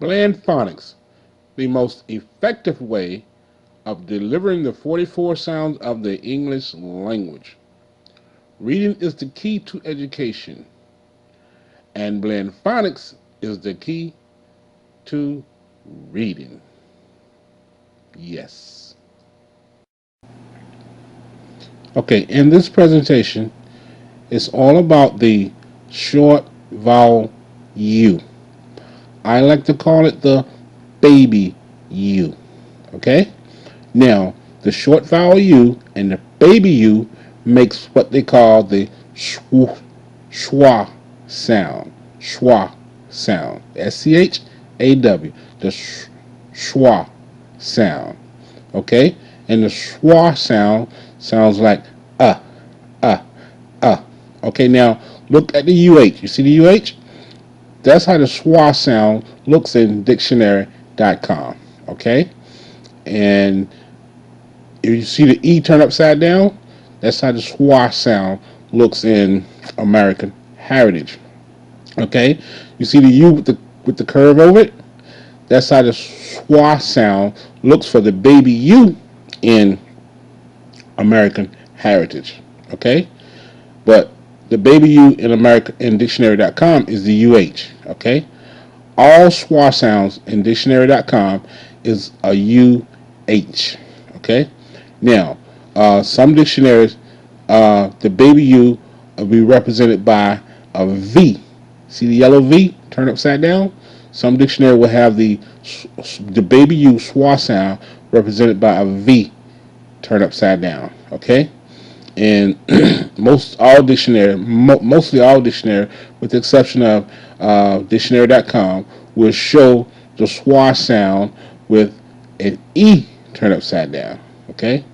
Bland phonics, the most effective way of delivering the 44 sounds of the English language. Reading is the key to education, and bland phonics is the key to reading. Yes. Okay, in this presentation, it's all about the short vowel U. I like to call it the baby U. Okay? Now, the short vowel U and the baby U makes what they call the schwa sound. Schwa sound. SCHAW. The schwa sound. Okay? And the schwa sound sounds like uh, uh. Okay, now look at the UH. You see the UH? That's how the schwa sound looks in dictionary.com. Okay? And if you see the E turn upside down, that's how the schwa sound looks in American Heritage. Okay? You see the U with the curve over it? That's how the schwa sound looks for the baby U in American Heritage. Okay? But the baby U in America in dictionary.com is the UH. Okay? All schwa sounds in dictionary.com is a UH. Okay? Now, some dictionaries, the baby U will be represented by a V. See the yellow V turn upside down? Some dictionary will have the baby U schwa sound represented by a V turn upside down. Okay? And mostly all dictionary, with the exception of dictionary.com, will show the schwa sound with an E turned upside down. Okay?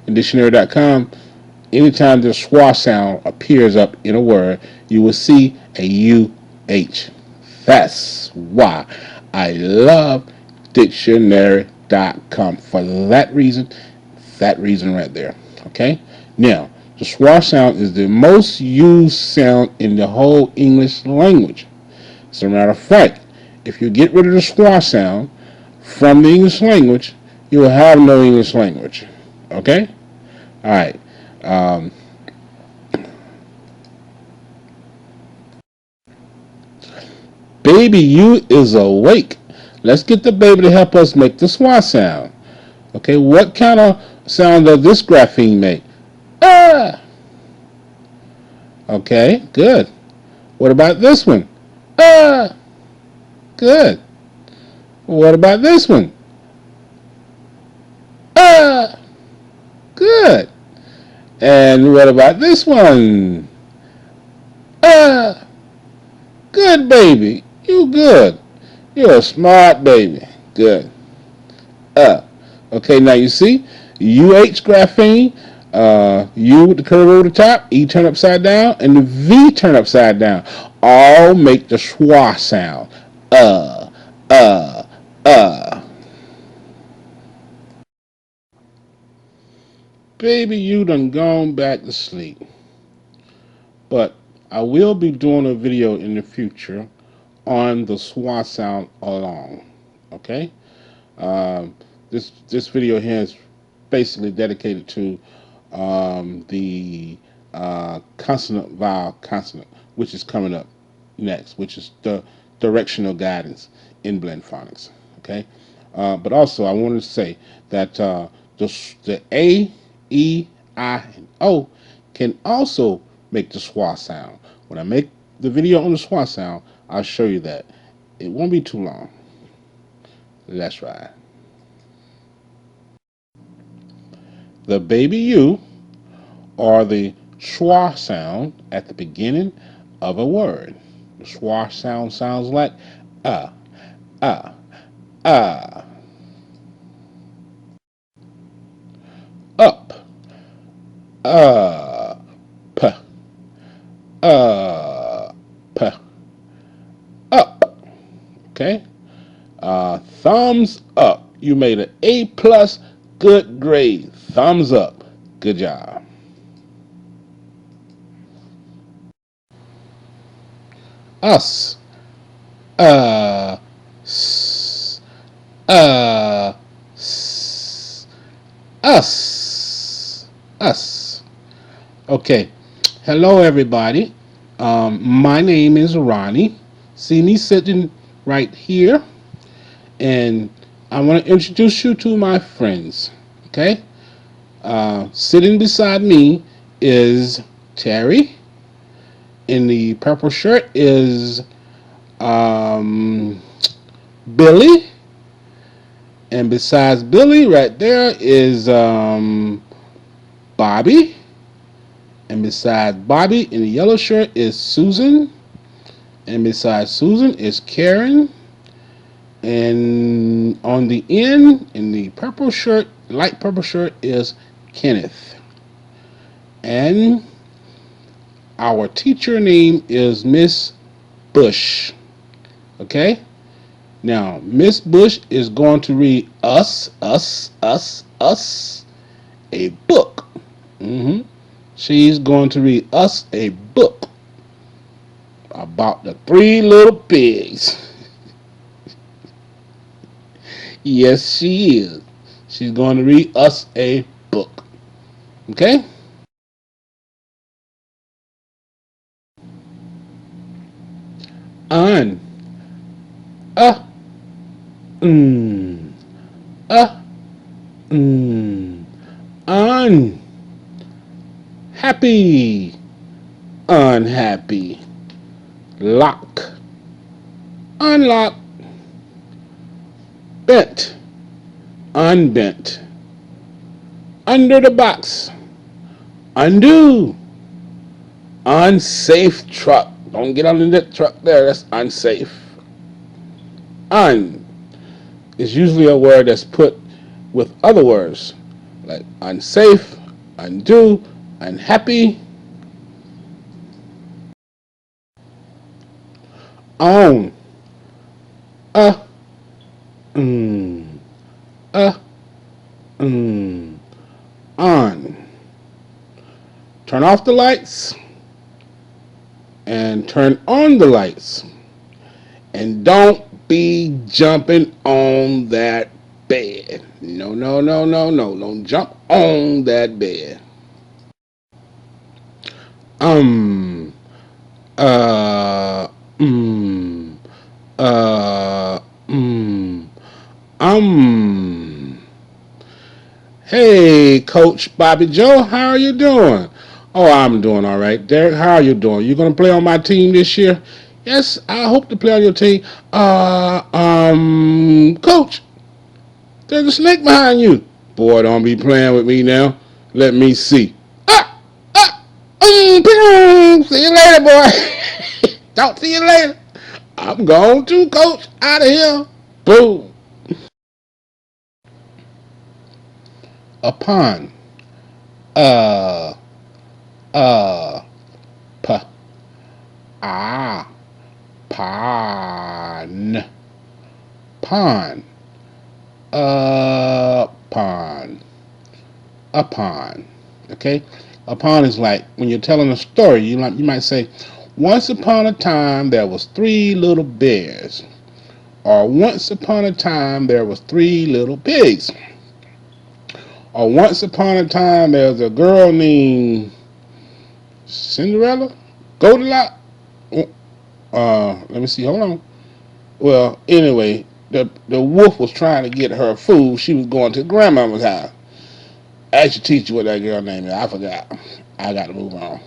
In dictionary.com, anytime the schwa sound appears up in a word, you will see a UH. That's why I love dictionary.com. For that reason right there. Okay? Now, the schwa sound is the most used sound in the whole English language. As a matter of fact, if you get rid of the schwa sound from the English language, you will have no English language. Okay? Alright. Baby U is awake. Let's get the baby to help us make the schwa sound. Okay, what kind of sound does this grapheme make? Ah! Okay, good. What about this one? Ah! Good. What about this one? Ah! Good. And what about this one? Ah! Good, baby. You good. You're a smart baby. Good. Okay, now you see, UH graphene, U with the curve over the top, E turn upside down, and the V turn upside down. All make the schwa sound. Uh, uh, uh. Baby, you done gone back to sleep. But I will be doing a video in the future on the schwa sound along. Okay? Um, this video here is basically dedicated to the consonant vowel consonant, which is coming up next, which is the directional guidance in blend phonics. Okay, but also I wanted to say that the A, E, I, and O can also make the schwa sound. When I make the video on the schwa sound, I'll show you that. It won't be too long. That's right. The baby U, or the schwa sound at the beginning of a word. The schwa sound sounds like uh, uh, uh. Up, p, p, up. Okay? Thumbs up. You made an A plus. Good grade. Thumbs up. Good job. Us. Uh. Okay. Hello, everybody. My name is Ronnie. See me sitting right here, and I want to introduce you to my friends. Okay. Sitting beside me is Terry. In the purple shirt is um, Billy. And besides Billy, right there is Bobby. And besides Bobby in the yellow shirt is Susan. And besides Susan is Karen. And on the end, in the purple shirt, light purple shirt, is Kenneth. And our teacher name is Miss Bush. Okay? Now, Miss Bush is going to read us a book. She's going to read us a book about the three little pigs. Yes, she is. She's going to read us a book. Okay? Un. Uh. Mm. Uh. Mm. Un. Happy. Unhappy. Lock. Unlock. Bent. Unbent. Under the box. Undo. Unsafe truck. Don't get under that truck there. That's unsafe. Un is usually a word that's put with other words like unsafe, undo, unhappy. On. Uh. Mm. Uh. Mm. On. Turn off the lights and turn on the lights. And don't be jumping on that bed. No, no, no, no, no. Don't jump on that bed. Um, uh, mm, uh, mm, um. Hey, Coach Bobby Joe, how are you doing? Oh, I'm doing all right. Derek, how are you doing? You gonna play on my team this year? Yes, I hope to play on your team. Coach, there's a snake behind you. Boy, don't be playing with me now. Let me see. Ah, ah, see you later, boy. Talk to you later. I'm going to, Coach. Out of here. Boom. Upon. Uh, uh, p, ah, pon, pon, upon, upon. Okay, upon is like when you're telling a story. You might say, once upon a time there was three little bears, or once upon a time there was three little pigs, or once upon a time there was a girl named Cinderella, Goldilocks. Let me see. Hold on. Well, anyway, the wolf was trying to get her food. She was going to grandmama's house. Ask your teacher what that girl name is. I forgot. I got to move on.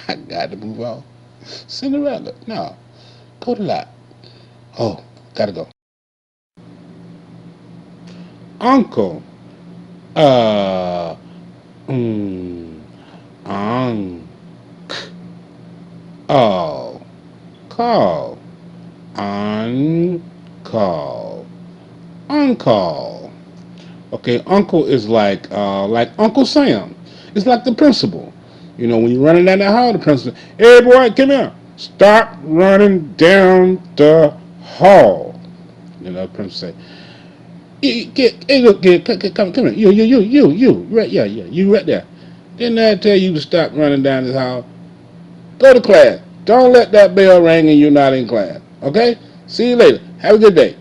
I got to move on. Cinderella. No. Goldilocks. Oh, gotta go. Uncle. Uh. Mm. Unc. Oh. Call. Uncall. Uncall. Okay, uncle is like Uncle Sam. It's like the principal. You know, when you're running down the hall, the principal, hey boy, come here. Stop running down the hall. You know, the principal say, hey, look, kid, come here. You, right, yeah, you right there. Didn't I tell you to stop running down this hall? Go to class. Don't let that bell ring and you're not in class. Okay? See you later. Have a good day.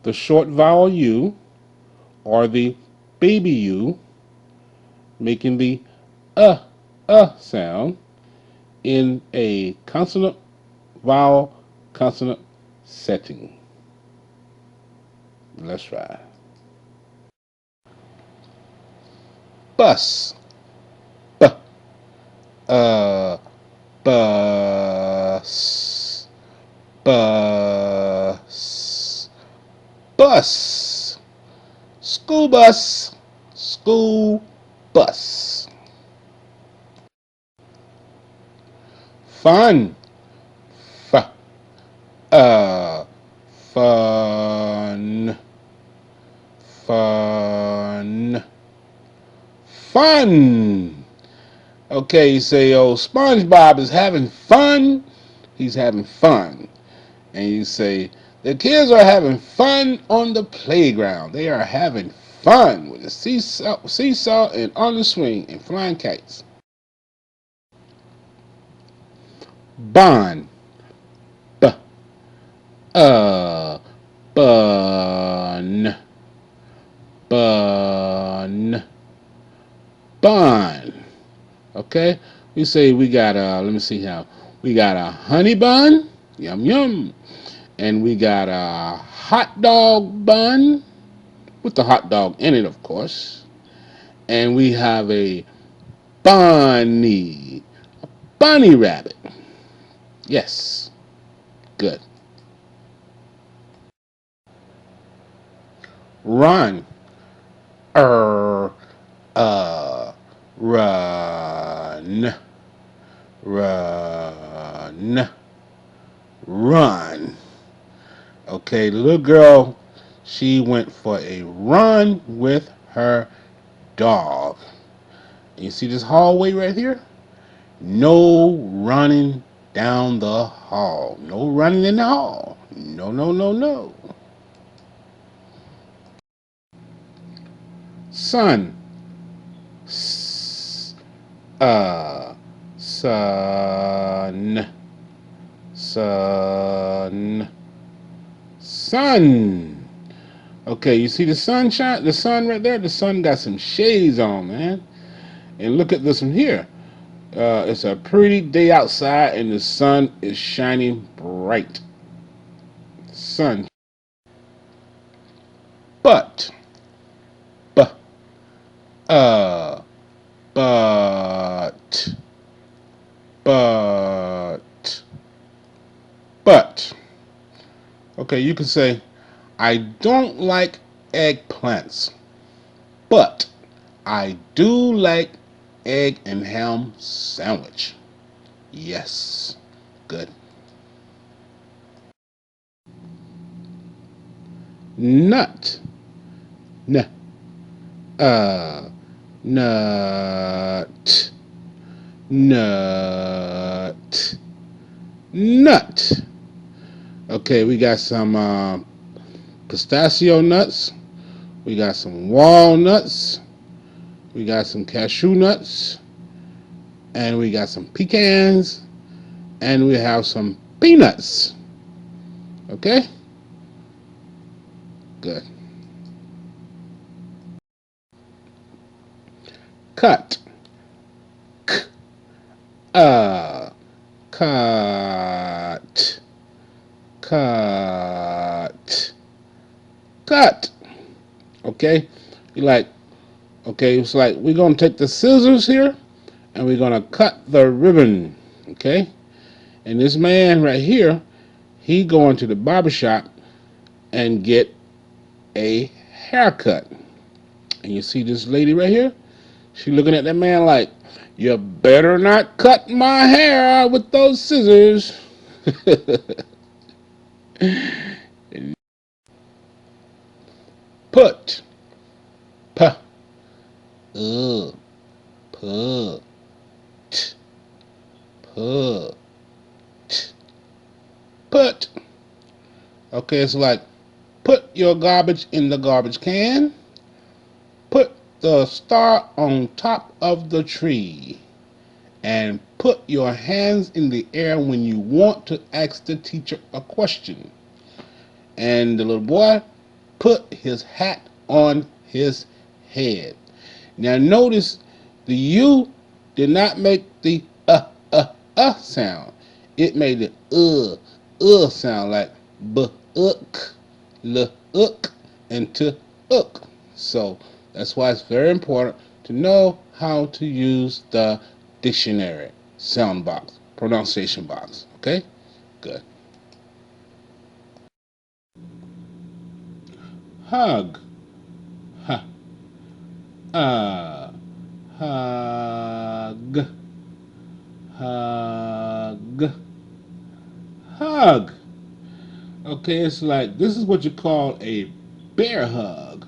The short vowel U or the baby you, making the sound in a consonant vowel consonant setting. Let's try. Bus. B. Uh. Bus. Bus. Bus. School bus. School bus. Fun. F. Fun. Fun. Fun. Okay, you say, oh, SpongeBob is having fun. He's having fun. And you say, the kids are having fun on the playground. They are having fun with the seesaw and on the swing and flying kites. Bun. B. Bun. Bun. Bun. Okay, we say we got let me see how. We got a honey bun, yum yum, and we got a hot dog bun with the hot dog in it, of course, and we have a bunny rabbit. Yes, good. Run, run, run, run. Okay, the little girl, she went for a run with her dog. And you see this hallway right here? No running down the hall. No running in the hall. No, no, no, no. Sun. Sun. Sun. Sun. Okay, you see the sunshine? The sun right there? The sun got some shades on, man. And look at this one here. It's a pretty day outside and the sun is shining bright. Sun. But. But. But. But. Okay, you can say, I don't like eggplants, but I do like egg and ham sandwich. Yes, good. Nut. N. Nut. Nut. Nut. Okay, we got some pistachio nuts. We got some walnuts. We got some cashew nuts. And we got some pecans. And we have some peanuts. Okay? Good. Cut. Cut. Cut. Cut. Okay? It's like we're going to take the scissors here and we're going to cut the ribbon. Okay? And this man right here, he going to the barbershop and get a haircut. And you see this lady right here? She looking at that man like, you better not cut my hair with those scissors. Put. P. Put. Put. Put. Okay, it's like, put your garbage in the garbage can. Put the star on top of the tree. And put your hands in the air when you want to ask the teacher a question. And the little boy put his hat on his head. Now notice the U did not make the sound. It made the sound like b-uk, l-uk, and t-uk. So that's why it's very important to know how to use the dictionary sound box, pronunciation box. Okay? Good. Hug. Ha. Hug. Hug. Hug. Okay, it's like this is what you call a bear hug.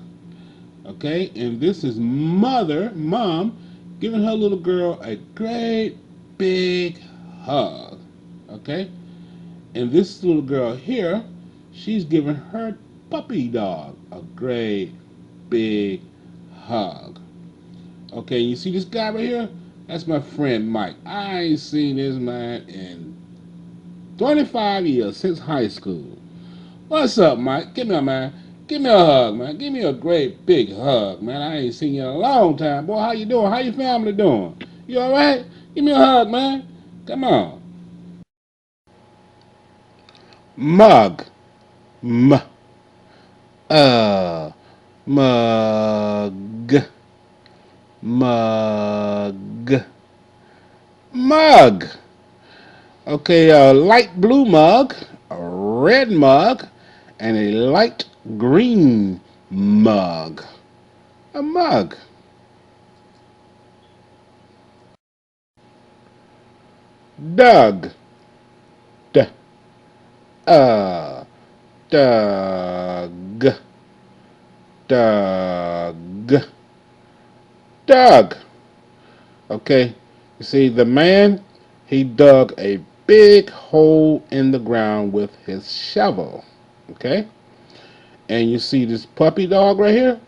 Okay, and this is mom, giving her little girl a great big hug. Okay, and this little girl here, she's giving her puppy dog a great big hug. Okay, you see this guy right here? That's my friend Mike. I ain't seen this man in 25 years, since high school. What's up, Mike? Give me a man. Give me a hug, man. Give me a great big hug, man. I ain't seen you in a long time. Boy, how you doing? How your family doing? You alright? Give me a hug, man. Come on. Mug. M. Uh. Mug. Mug. Mug. Okay, a light blue mug, a red mug, and a light green mug. A mug. Doug. D. Uh. Doug. Doug. Doug. Okay, you see, the man, he dug a big hole in the ground with his shovel. Okay, and you see this puppy dog right here?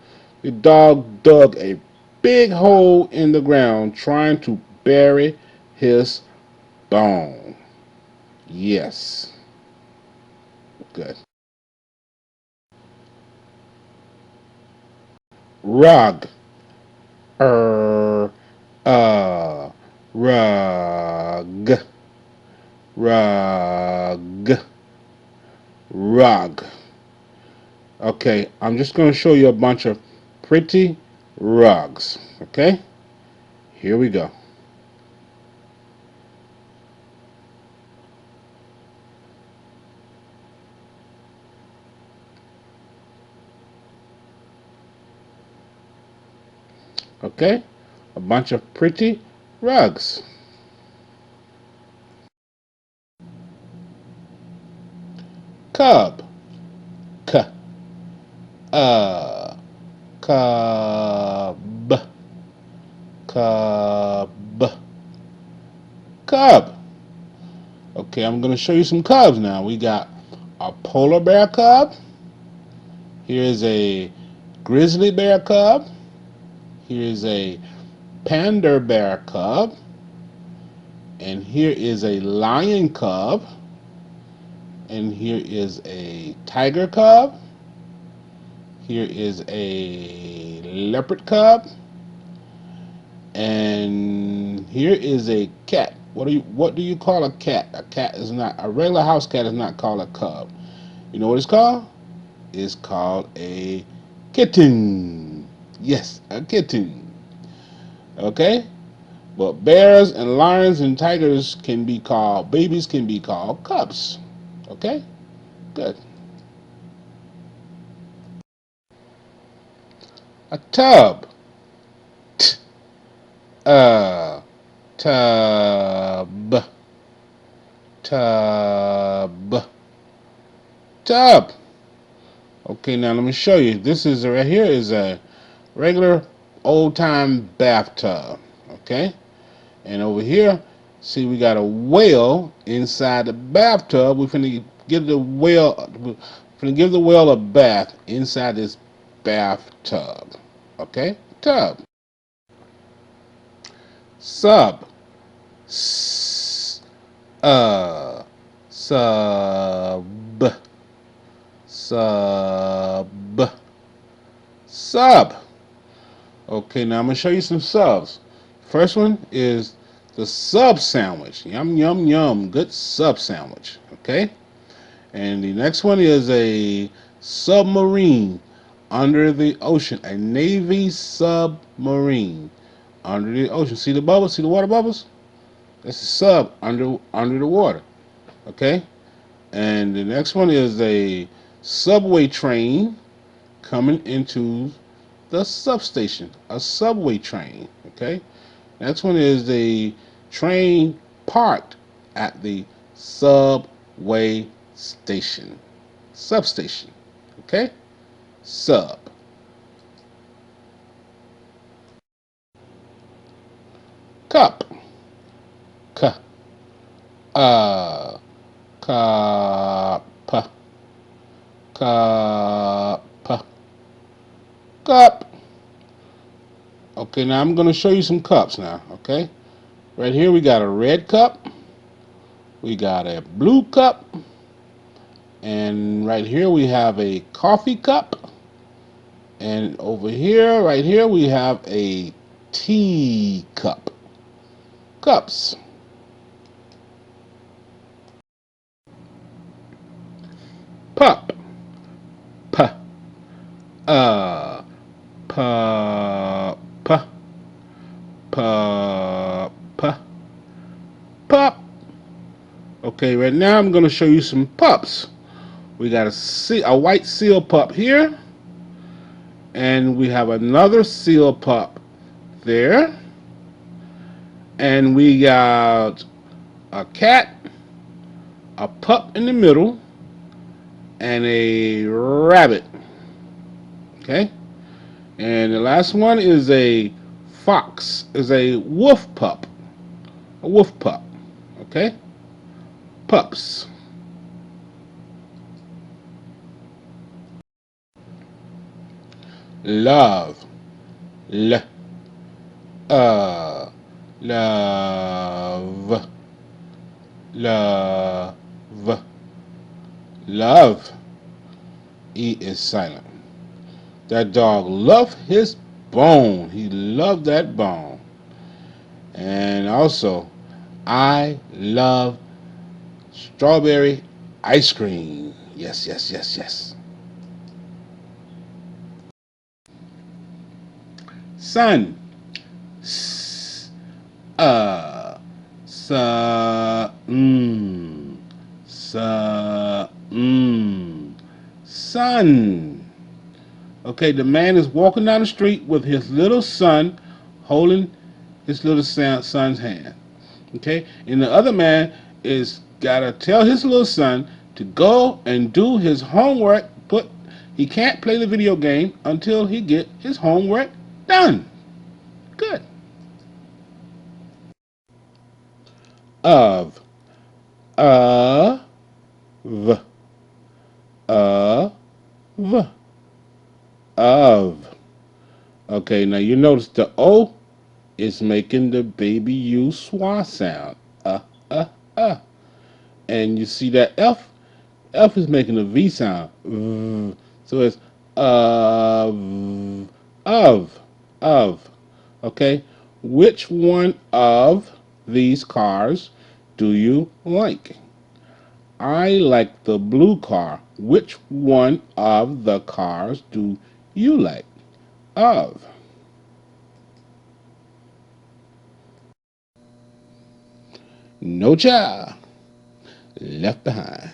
The dog dug a big hole in the ground trying to bury his bone. Yes. Good. Rug. Er. Rug. Rug. Rug. Okay, I'm just going to show you a bunch of pretty rugs. Okay, here we go. Okay, a bunch of pretty rugs. Cub. C. Cub. Cub. Cub. Okay, I'm going to show you some cubs now. We got a polar bear cub. Here's a grizzly bear cub. Here's a panda bear cub. And here is a lion cub. And here is a tiger cub. Here is a leopard cub. And here is a cat. What do you call a cat? A regular house cat is not called a cub. You know what it's called? It's called a kitten. Yes, a kitten. Okay? But bears and lions and tigers babies can be called cubs. Okay? Good. A tub. T. Tub. Tub. Tub. Okay, now let me show you. This is right here is a regular old-time bathtub. Okay? And over here, see, we got a whale inside the bathtub. We're finna give the whale a bath inside this bathtub. Okay? Tub. Sub. S. Sub. Sub. Sub. Okay, now I'm going to show you some subs. First one is the sub sandwich. Yum, yum, yum. Good sub sandwich. Okay? And the next one is a submarine under the ocean. A Navy submarine under the ocean. See the bubbles? See the water bubbles? That's a sub under the water. Okay? And the next one is a subway train coming into the substation. A subway train. Okay? Next one is the train parked at the subway station. Substation. Okay? Sub. Cup. Cup. Cup. Cup. Cup. Okay, now I'm going to show you some cups now, okay? Right here we got a red cup. We got a blue cup. And right here we have a coffee cup. And over here, right here, we have a tea cup. Cups. Pup. P. Pup. Pup. Pup. Okay, right now I'm going to show you some pups. We got a white seal pup here. And we have another seal pup there. And we got a cat, a pup in the middle, and a rabbit. Okay? And the last one is a fox, is a wolf pup. A wolf pup. Okay? Pups. Love. Love. Love. Love. Love. E is silent. That dog loved his bone. He loved that bone. And also, I love strawberry ice cream. Yes, yes, yes, yes. Sun. S. Sa. Sa. Sun. Okay, the man is walking down the street with his little son holding his little son's hand. Okay, and the other man is gotta tell his little son to go and do his homework, but he can't play the video game until he get his homework done. Good. Of. Of. Of. Of. Okay, now you notice the O is making the baby U Swan sound. Uh. And you see that F? F is making a V sound. So it's of. Okay? Which one of these cars do you like? I like the blue car. Which one of the cars do you like? Of. No child left behind.